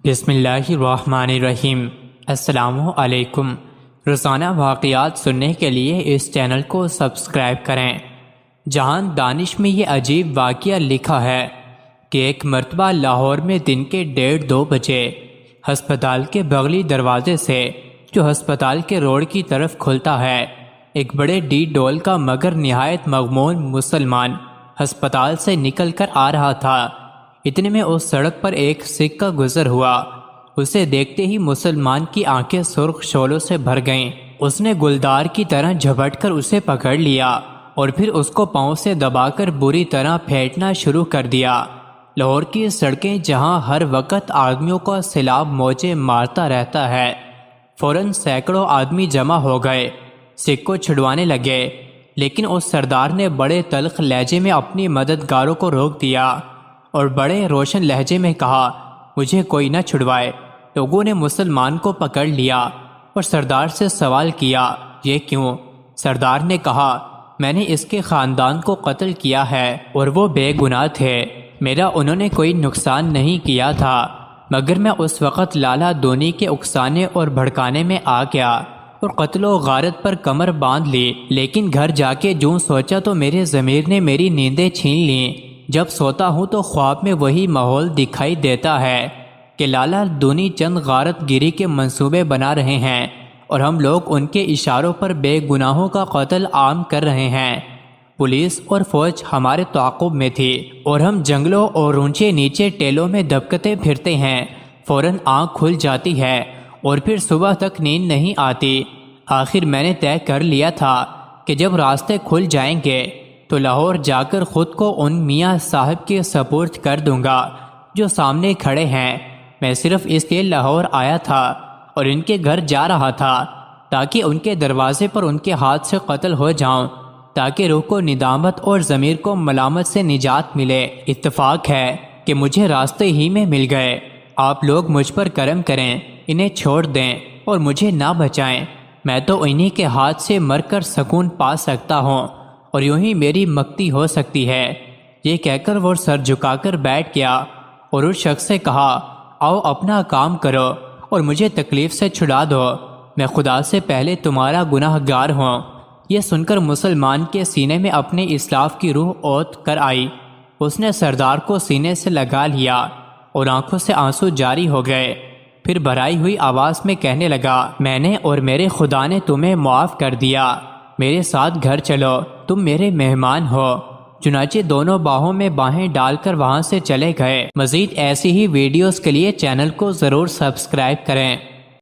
بسم اللہ الرحمن الرحیم۔ السلام علیکم۔ روزانہ واقعات سننے کے لیے اس چینل کو سبسکرائب کریں۔ جہان دانش میں یہ عجیب واقعہ لکھا ہے کہ ایک مرتبہ لاہور میں دن کے 1:30-2 بجے ہسپتال کے بغلی دروازے سے جو ہسپتال کے روڈ کی طرف کھلتا ہے، ایک بڑے ڈول کا مگر نہایت مغمون مسلمان ہسپتال سے نکل کر آ رہا تھا۔ اتنے میں اس سڑک پر ایک سکھ کا گزر ہوا۔ اسے دیکھتے ہی مسلمان کی آنکھیں سرخ شعلوں سے بھر گئیں۔ اس نے گلدار کی طرح جھپٹ کر اسے پکڑ لیا اور پھر اس کو پاؤں سے دبا کر بری طرح پھینٹنا شروع کر دیا۔ لاہور کی سڑکیں جہاں ہر وقت آدمیوں کا سیلاب موجیں مارتا رہتا ہے، فوراً سینکڑوں آدمی جمع ہو گئے، سکھ کو چھڑوانے لگے، لیکن اس سردار نے بڑے تلخ لہجے میں اپنی مددگاروں کو روک دیا اور بڑے روشن لہجے میں کہا، مجھے کوئی نہ چھڑوائے۔ لوگوں نے مسلمان کو پکڑ لیا اور سردار سے سوال کیا، یہ کیوں؟ سردار نے کہا، میں نے اس کے خاندان کو قتل کیا ہے اور وہ بے گناہ تھے، میرا انہوں نے کوئی نقصان نہیں کیا تھا، مگر میں اس وقت لالا دونی کے اکسانے اور بھڑکانے میں آ گیا اور قتل و غارت پر کمر باندھ لی، لیکن گھر جا کے جوں سوچا تو میرے ضمیر نے میری نیندیں چھین لیں۔ جب سوتا ہوں تو خواب میں وہی ماحول دکھائی دیتا ہے کہ لالا دونی چند غارت گیری کے منصوبے بنا رہے ہیں اور ہم لوگ ان کے اشاروں پر بے گناہوں کا قتل عام کر رہے ہیں۔ پولیس اور فوج ہمارے تعاقب میں تھی اور ہم جنگلوں اور اونچے نیچے ٹیلوں میں دبکتے پھرتے ہیں۔ فوراً آنکھ کھل جاتی ہے اور پھر صبح تک نیند نہیں آتی۔ آخر میں نے طے کر لیا تھا کہ جب راستے کھل جائیں گے تو لاہور جا کر خود کو ان میاں صاحب کے سپرد کر دوں گا جو سامنے کھڑے ہیں۔ میں صرف اس لیے لاہور آیا تھا اور ان کے گھر جا رہا تھا تاکہ ان کے دروازے پر ان کے ہاتھ سے قتل ہو جاؤں، تاکہ روح کو ندامت اور ضمیر کو ملامت سے نجات ملے۔ اتفاق ہے کہ مجھے راستے ہی میں مل گئے۔ آپ لوگ مجھ پر کرم کریں، انہیں چھوڑ دیں اور مجھے نہ بچائیں، میں تو انہی کے ہاتھ سے مر کر سکون پا سکتا ہوں اور یوں ہی میری مکتی ہو سکتی ہے۔ یہ کہہ کر وہ سر جھکا کر بیٹھ گیا اور اس شخص سے کہا، آؤ اپنا کام کرو اور مجھے تکلیف سے چھڑا دو، میں خدا سے پہلے تمہارا گناہ گار ہوں۔ یہ سن کر مسلمان کے سینے میں اپنے اسلاف کی روح اوت کر آئی۔ اس نے سردار کو سینے سے لگا لیا اور آنکھوں سے آنسو جاری ہو گئے۔ پھر بھرائی ہوئی آواز میں کہنے لگا، میں نے اور میرے خدا نے تمہیں معاف کر دیا، میرے ساتھ گھر چلو، تم میرے مہمان ہو۔ چنانچہ دونوں باہوں میں باہیں ڈال کر وہاں سے چلے گئے۔ مزید ایسی ہی ویڈیوز کے لیے چینل کو ضرور سبسکرائب کریں۔